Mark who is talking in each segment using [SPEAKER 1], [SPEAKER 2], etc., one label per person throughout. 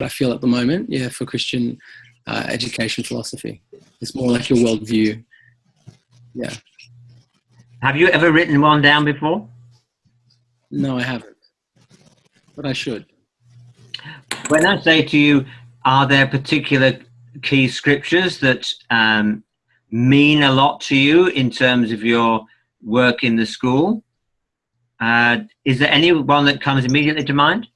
[SPEAKER 1] I feel at the moment, yeah, for Christian education philosophy. It's more like your worldview. Yeah.
[SPEAKER 2] Have you ever written one down before?
[SPEAKER 1] No, I haven't, but I should.
[SPEAKER 2] When I say to you, are there particular key scriptures that mean a lot to you in terms of your work in the school? Is there any one that comes immediately to mind?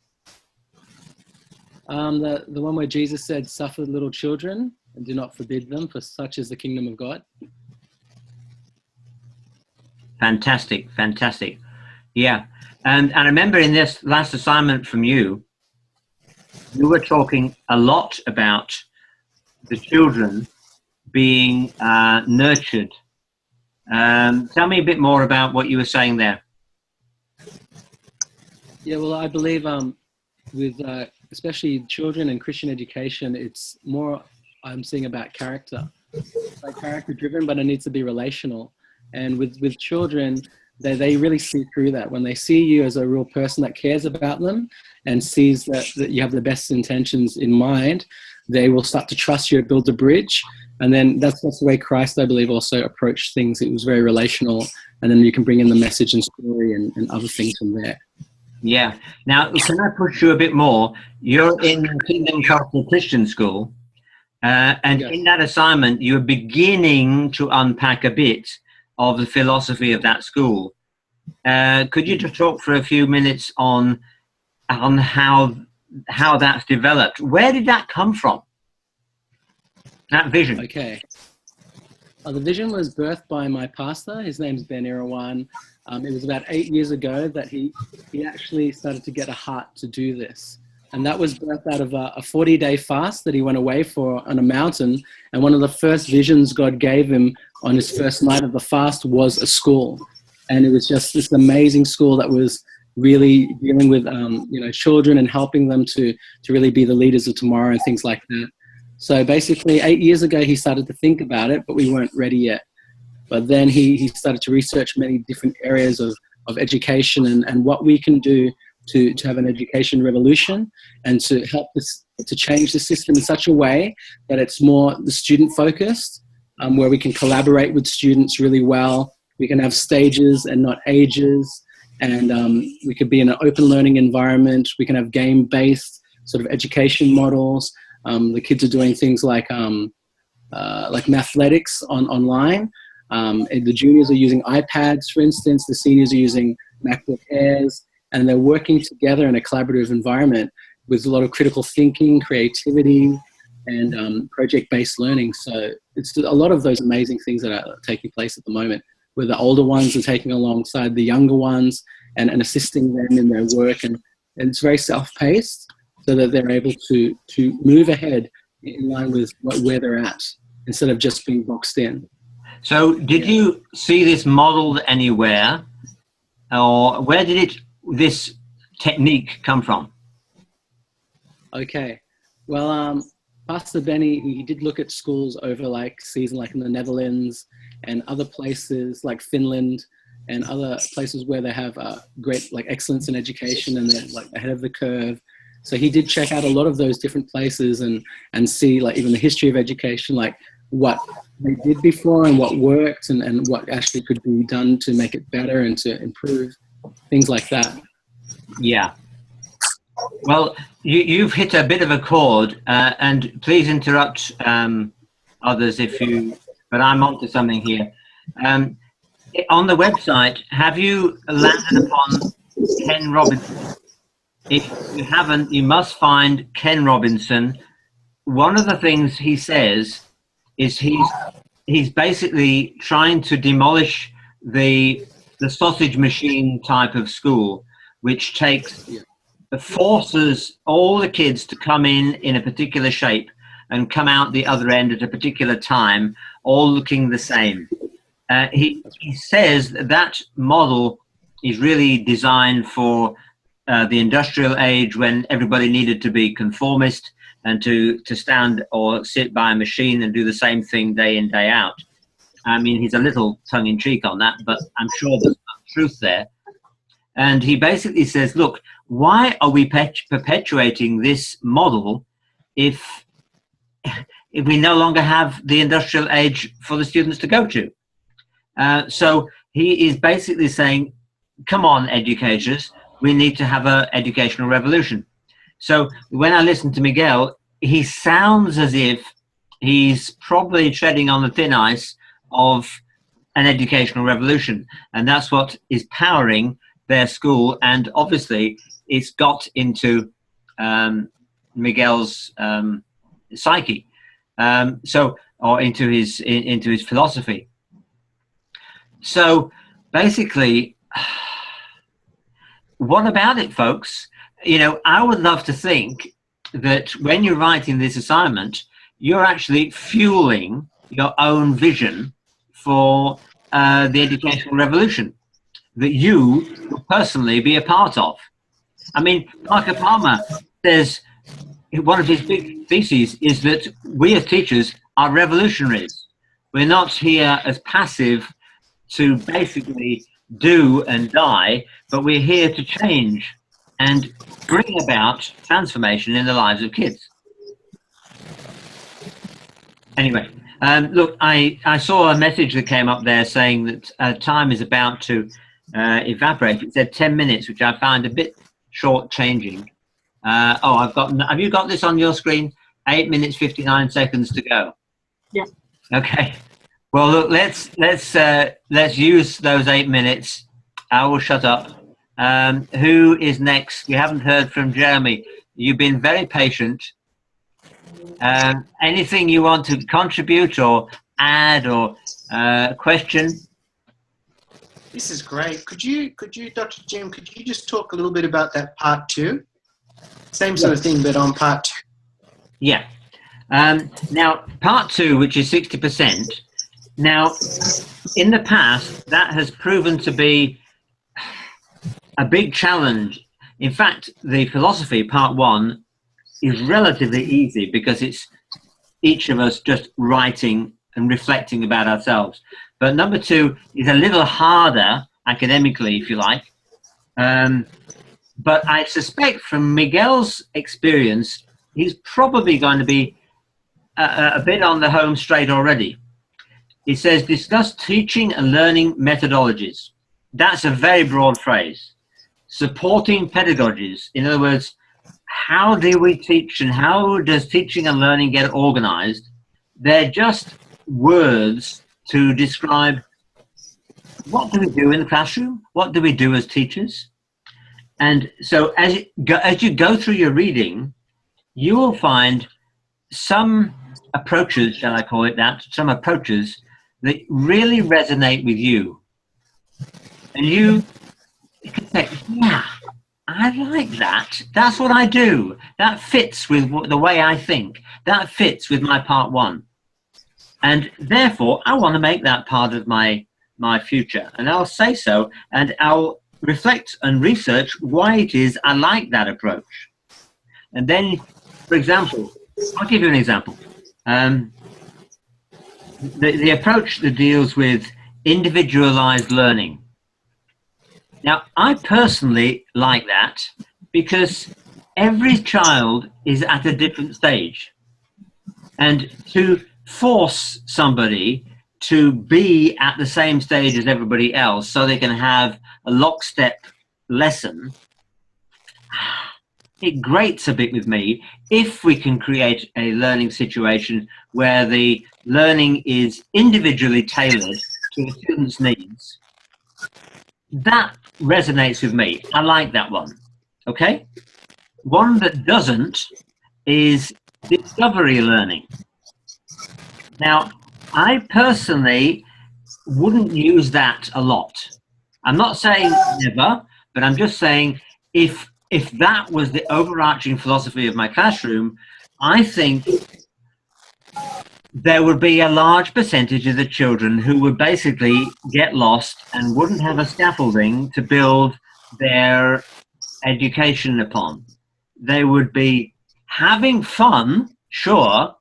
[SPEAKER 1] The one where Jesus said, "Suffer little children and do not forbid them, for such is the kingdom of God."
[SPEAKER 2] Fantastic, fantastic. Yeah. And I remember in this last assignment from you, you were talking a lot about the children being nurtured. Tell me a bit more about what you were saying there.
[SPEAKER 1] Yeah, well, I believe with especially children and Christian education, it's more I'm seeing about character. It's like character driven, but it needs to be relational. And with children, they really see through that. When they see you as a real person that cares about them and sees that you have the best intentions in mind, they will start to trust you, build a bridge. And then that's the way Christ, I believe, also approached things. It was very relational. And then you can bring in the message and story and other things from there.
[SPEAKER 2] Yeah. Now, can I push you a bit more? You're in Kingdom Cultural Christian School. And yes, in that assignment, you're beginning to unpack a bit of the philosophy of that school. Could you just talk for a few minutes on how that's developed? Where did that come from? That vision.
[SPEAKER 1] Okay. The vision was birthed by my pastor. His name's Ben EDU101. It was about 8 years ago that he actually started to get a heart to do this. And that was birthed out of a 40-day fast that he went away for on a mountain. And one of the first visions God gave him on his first night of the fast was a school. And it was just this amazing school that was really dealing with children and helping them to really be the leaders of tomorrow and things like that. So basically 8 years ago, he started to think about it, but we weren't ready yet. But then he started to research many different areas of education and what we can do to have an education revolution and to help us to change the system in such a way that it's more the student focused, where we can collaborate with students really well. We can have stages and not ages, and we could be in an open learning environment. We can have game-based sort of education models. The kids are doing things like mathletics online. The juniors are using iPads, for instance. The seniors are using MacBook Airs, and they're working together in a collaborative environment with a lot of critical thinking, creativity, and project-based learning. So it's a lot of those amazing things that are taking place at the moment, where the older ones are taking alongside the younger ones and assisting them in their work. And it's very self-paced so that they're able to move ahead in line with where they're at instead of just being boxed in.
[SPEAKER 2] So did you see this modeled anywhere, or where did this technique come from?
[SPEAKER 1] Okay. Well, Pastor Benny, he did look at schools over season in the Netherlands and other places like Finland and other places where they have great excellence in education and they're ahead of the curve. So he did check out a lot of those different places and see even the history of education, what they did before and what worked and what actually could be done to make it better and to improve, things like that.
[SPEAKER 2] Yeah. Well, you've hit a bit of a chord, and please interrupt others but I'm onto something here. On the website, have you landed upon Ken Robinson? If you haven't, you must find Ken Robinson. One of the things he says is he's basically trying to demolish the sausage machine type of school, which forces all the kids to come in a particular shape and come out the other end at a particular time, all looking the same. He says that model is really designed for the industrial age, when everybody needed to be conformist and to stand or sit by a machine and do the same thing day in, day out. I mean, he's a little tongue-in-cheek on that, but I'm sure there's some truth there. And he basically says, look, why are we perpetuating this model if we no longer have the industrial age for the students to go to. So he is basically saying, come on, educators, we need to have an educational revolution. So when I listen to Miguel, he sounds as if he's probably treading on the thin ice of an educational revolution. And that's what is powering their school. And obviously, it's got into Miguel's psyche, or into his philosophy. So basically, what about it, folks? You know, I would love to think that when you're writing this assignment, you're actually fueling your own vision for the educational revolution that you will personally be a part of. I mean, Parker Palmer says one of his big theses is that we as teachers are revolutionaries. We're not here as passive to basically do and die, but we're here to change and bring about transformation in the lives of kids. Anyway, look, I saw a message that came up there saying that time is about to evaporate. It said 10 minutes, which I found a bit short-changing. Have you got this on your screen? 8 minutes, 59 seconds to go.
[SPEAKER 3] Yeah.
[SPEAKER 2] Okay. Well, look, let's use those 8 minutes. I will shut up. Who is next? We haven't heard from Jeremy. You've been very patient. Anything you want to contribute or add or question?
[SPEAKER 3] This is great. Could you, Dr. Jim, could you just talk a little bit about that part 2? Same sort of thing, but on part 2.
[SPEAKER 2] Yeah. Now, part 2, which is 60%. Now, in the past, that has proven to be a big challenge. In fact, the philosophy, part 1, is relatively easy because it's each of us just writing and reflecting about ourselves. But number 2 is a little harder academically, if you like. But I suspect from Miguel's experience, he's probably going to be a bit on the home straight already. He says, discuss teaching and learning methodologies. That's a very broad phrase. Supporting pedagogies. In other words, how do we teach and how does teaching and learning get organized? They're just words to describe what do we do in the classroom? What do we do as teachers? And so as you go through your reading, you will find some approaches, shall I call it that, some approaches that really resonate with you. And you can say, yeah, I like that. That's what I do. That fits with the way I think. That fits with my part 1. And therefore, I want to make that part of my future. And I'll say so, and I'll reflect and research why it is I like that approach. And then, for example, I'll give you an example. The approach that deals with individualized learning. Now, I personally like that because every child is at a different stage. And to force somebody to be at the same stage as everybody else so they can have a lockstep lesson, it grates a bit with me. If we can create a learning situation where the learning is individually tailored to the student's needs, that resonates with me. I like that one. Okay? One that doesn't is discovery learning. Now, I personally wouldn't use that a lot. I'm not saying never, but I'm just saying if that was the overarching philosophy of my classroom, I think there would be a large percentage of the children who would basically get lost and wouldn't have a scaffolding to build their education upon. They would be having fun, sure,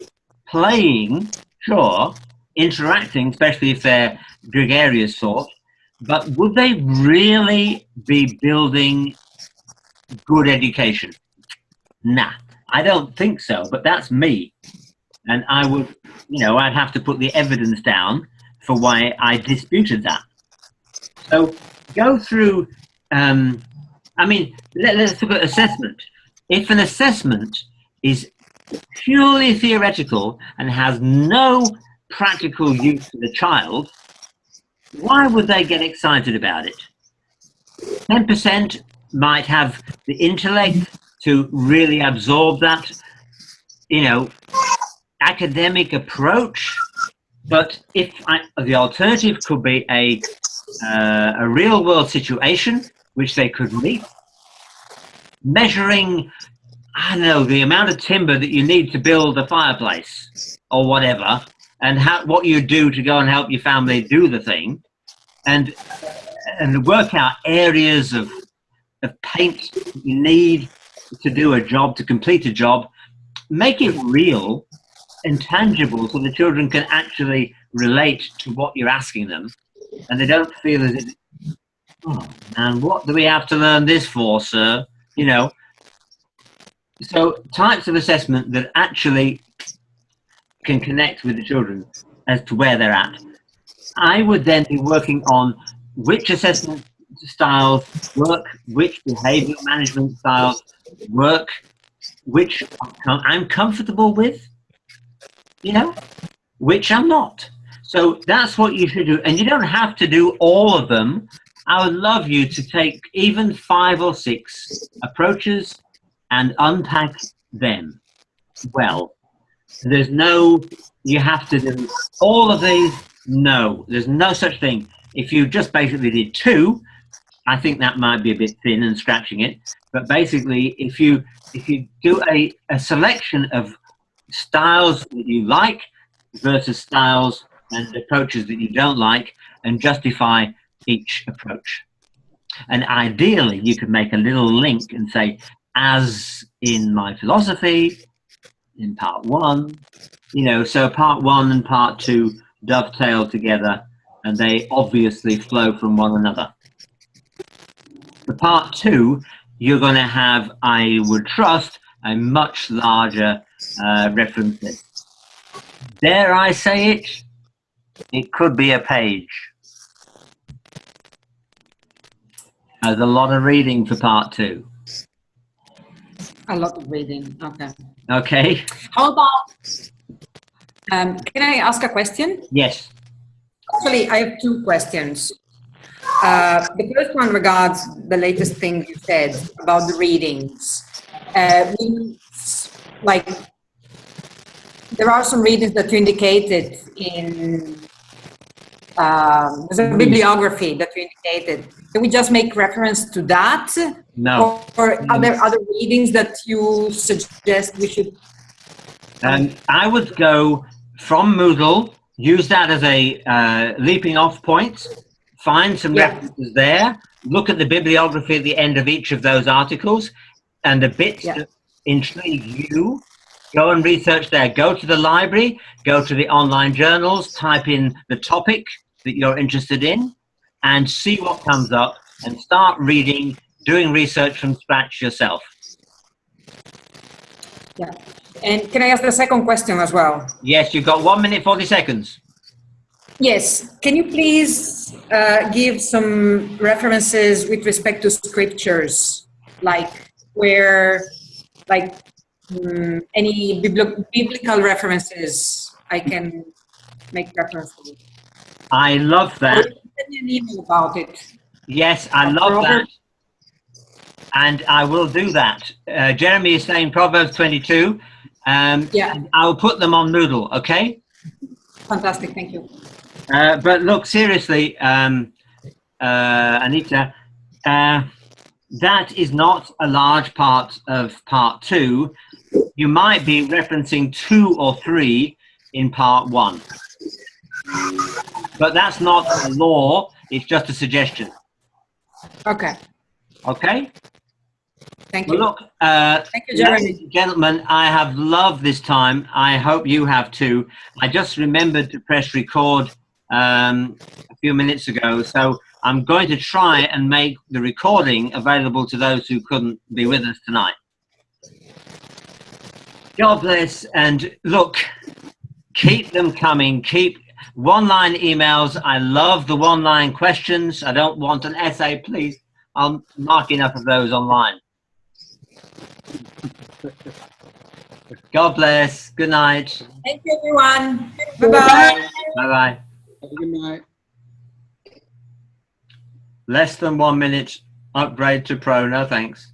[SPEAKER 2] playing, sure, interacting, especially if they're gregarious sort, but would they really be building good education? Nah, I don't think so, but that's me. And I would, I'd have to put the evidence down for why I disputed that. So go through, let's look at assessment. If an assessment is purely theoretical and has no practical use for the child, why would they get excited about it? 10% might have the intellect to really absorb that, academic approach. But the alternative could be a real world situation which they could meet, measuring, I don't know, the amount of timber that you need to build a fireplace or whatever, and what you do to go and help your family do the thing, and work out areas of paint you need to do a job, to complete a job. Make it real and tangible so the children can actually relate to what you're asking them, and they don't feel as if, oh man, what do we have to learn this for, sir? So types of assessment that actually can connect with the children as to where they're at. I would then be working on which assessment styles work, which behavior management styles work, which I'm comfortable with, which I'm not. So that's what you should do. And you don't have to do all of them. I would love you to take even 5 or 6 approaches and unpack them well. There's no, you have to do all of these. No, there's no such thing. If you just basically did 2, I think that might be a bit thin and scratching it. But basically, if you do a selection of styles that you like versus styles and approaches that you don't like, and justify each approach. And ideally, you could make a little link and say, as in my philosophy, in part 1, so part 1 and part 2 dovetail together, and they obviously flow from one another. For part 2, you're going to have, I would trust, a much larger reference list. Dare I say it? It could be a page. There's a lot of reading for part 2.
[SPEAKER 4] A lot of reading, okay.
[SPEAKER 2] Okay.
[SPEAKER 4] How about, can I ask a question?
[SPEAKER 2] Yes.
[SPEAKER 4] Actually, I have 2 questions. The first one regards the latest thing you said about the readings. There are some readings that you indicated in, there's a bibliography that you indicated. Can we just make reference to that?
[SPEAKER 2] No.
[SPEAKER 4] Or are there other readings that you suggest we should?
[SPEAKER 2] I would go from Moodle, use that as a leaping off point, find some references there, look at the bibliography at the end of each of those articles, and the bits that intrigue you, go and research there. Go to the library, go to the online journals, type in the topic that you're interested in, and see what comes up, and start reading, doing research from scratch yourself.
[SPEAKER 4] Yeah. And can I ask the second question as well?
[SPEAKER 2] Yes, you've got 1 minute, 40 seconds.
[SPEAKER 4] Yes. Can you please give some references with respect to scriptures, like where, like any biblical references I can make reference to?
[SPEAKER 2] I love that.
[SPEAKER 4] Or send me an email about it.
[SPEAKER 2] Yes, I love that. And I will do that. Jeremy is saying Proverbs 22.
[SPEAKER 4] Yeah.
[SPEAKER 2] I'll put them on Moodle, okay?
[SPEAKER 4] Fantastic, thank you.
[SPEAKER 2] But look, seriously, Anita, that is not a large part of part 2. You might be referencing 2 or 3 in part 1. But that's not a law, it's just a suggestion.
[SPEAKER 4] Okay.
[SPEAKER 2] Okay?
[SPEAKER 4] Thank you.
[SPEAKER 2] Well, look,
[SPEAKER 4] thank you, Jeremy.
[SPEAKER 2] ladies and gentlemen, I have loved this time. I hope you have too. I just remembered to press record a few minutes ago, so I'm going to try and make the recording available to those who couldn't be with us tonight. God bless. And look, keep them coming. Keep one-line emails. I love the one-line questions. I don't want an essay, please. I'll mark enough of those online. God bless. Good night.
[SPEAKER 4] Thank you, everyone. Bye-bye.
[SPEAKER 2] Bye-bye.
[SPEAKER 1] Have a good night.
[SPEAKER 2] Less than 1 minute upgrade to Pro. No thanks.